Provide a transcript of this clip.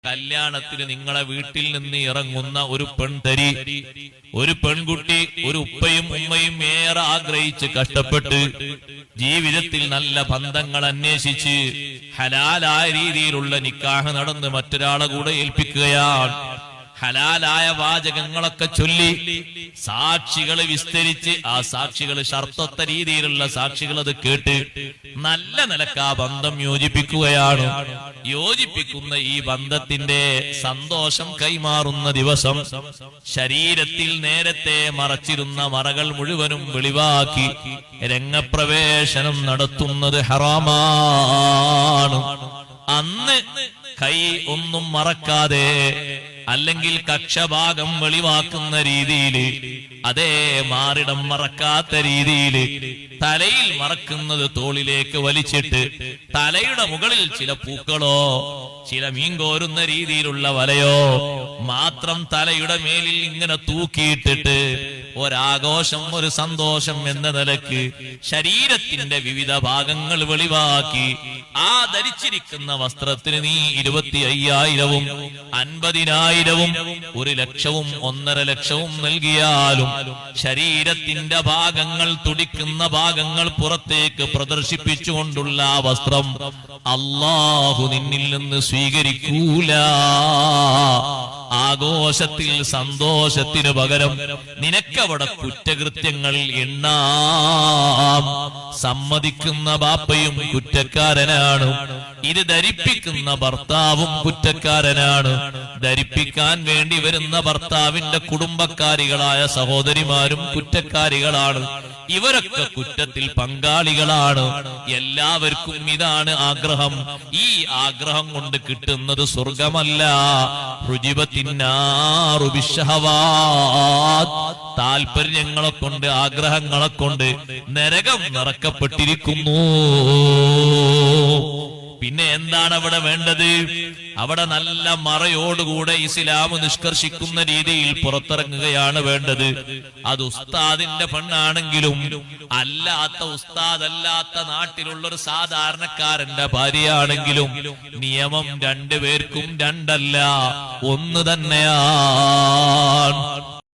കല്യാണത്തിന് നിങ്ങളെ വീട്ടിൽ നിന്ന് ഇറങ്ങുന്ന ഒരു പെൺതരി, ഒരു പെൺകുട്ടി, ഒരു ഉപ്പയും ഉമ്മയും ഏറെ ആഗ്രഹിച്ച് കഷ്ടപ്പെട്ട് ജീവിതത്തിൽ നല്ല ബന്ധങ്ങൾ അന്വേഷിച്ച് ഹലാലായ രീതിയിലുള്ള നിക്കാഹ് നടന്ന് മറ്റൊരാളെ കൂടെ ഏൽപ്പിക്കുകയാണ്. ഹലാലായ വാചകങ്ങളൊക്കെ ചൊല്ലി സാക്ഷികൾ വിസ്തരിച്ച് ആ സാക്ഷികൾ ഷർത്തത്ത രീതിയിലുള്ള സാക്ഷികൾ അത് കേട്ട് നല്ല നിലക്ക് ആ ബന്ധം യോജിപ്പിക്കുകയാണ്. യോജിപ്പിക്കുന്ന ഈ ബന്ധത്തിന്റെ സന്തോഷം കൈമാറുന്ന ദിവസം ശരീരത്തിൽ നേരത്തെ മറച്ചിരുന്ന മറകൾ മുഴുവനും വെളിവാക്കി രംഗപ്രവേശനം നടത്തുന്നത് ഹറാമാണ്. അന്ന് കൈ ഒന്നും മറക്കാതെ അല്ലെങ്കിൽ കക്ഷഭാഗം വെളിവാക്കുന്ന രീതിയിൽ, അതേ മാറിടം മറക്കാത്ത രീതിയിൽ തലയിൽ മറക്കുന്നത് തോളിലേക്ക് വലിച്ചിട്ട് തലയുടെ മുകളിൽ ചില പൂക്കളോ ചില മീൻ കോരുന്ന രീതിയിലുള്ള വലയോ മാത്രം തലയുടെ മേലിൽ ഇങ്ങനെ തൂക്കിയിട്ടിട്ട് ഒരാഘോഷം, ഒരു സന്തോഷം എന്ന നിലക്ക് ശരീരത്തിന്റെ വിവിധ ഭാഗങ്ങൾ വെളിവാക്കി ആ ധരിച്ചിരിക്കുന്ന വസ്ത്രത്തിന് നീ 25,000-ഉം 50,000-ഉം 1,00,000-ഉം 1,50,000-ഉം നൽകിയാലും ശരീരത്തിന്റെ ഭാഗങ്ങൾ, തുടിക്കുന്ന ഭാഗങ്ങൾ പുറത്തേക്ക് പ്രദർശിപ്പിച്ചുകൊണ്ടുള്ള ആ വസ്ത്രം അല്ലാഹു നിന്നിൽ നിന്ന് സ്വീകരിക്കൂല. ആഘോഷത്തിൽ സന്തോഷത്തിന് പകരം നിനക്കവിടെ കുറ്റകൃത്യങ്ങൾ എണ്ണാം. സമ്മതിക്കുന്ന ബാപ്പയും കുറ്റക്കാരനാണ്, ഇത് ധരിപ്പിക്കുന്ന ഭർത്താവും കുറ്റക്കാരനാണ്, ധരിപ്പിക്കാൻ വേണ്ടി വരുന്ന ഭർത്താവിന്റെ കുടുംബക്കാരികളായ സഹോദരിമാരും കുറ്റക്കാരികളാണ്. ഇവരൊക്കെ കുറ്റത്തിൽ പങ്കാളികളാണ്. എല്ലാവർക്കും ഇതാണ് ആഗ്രഹം. ഈ ആഗ്രഹം കൊണ്ട് കിട്ടുന്നത് സ്വർഗമല്ല. താല്പര്യങ്ങളെ കൊണ്ട്, ആഗ്രഹങ്ങളെ കൊണ്ട് നരകം നിറക്കപ്പെട്ടിരിക്കുന്നു. പിന്നെ എന്താണ് അവിടെ വേണ്ടത്? അവിടെ നല്ല മറയോടുകൂടെ ഇസ്ലാം നിഷ്കർഷിക്കുന്ന രീതിയിൽ പുറത്തിറങ്ങുകയാണ് വേണ്ടത്. അത് ഉസ്താദിന്റെ പെണ്ണാണെങ്കിലും അല്ലാത്ത ഉസ്താദല്ലാത്ത നാട്ടിലുള്ളൊരു സാധാരണക്കാരന്റെ ഭാര്യയാണെങ്കിലും നിയമം രണ്ടുപേർക്കും രണ്ടല്ല, ഒന്ന് തന്നെയാണ്.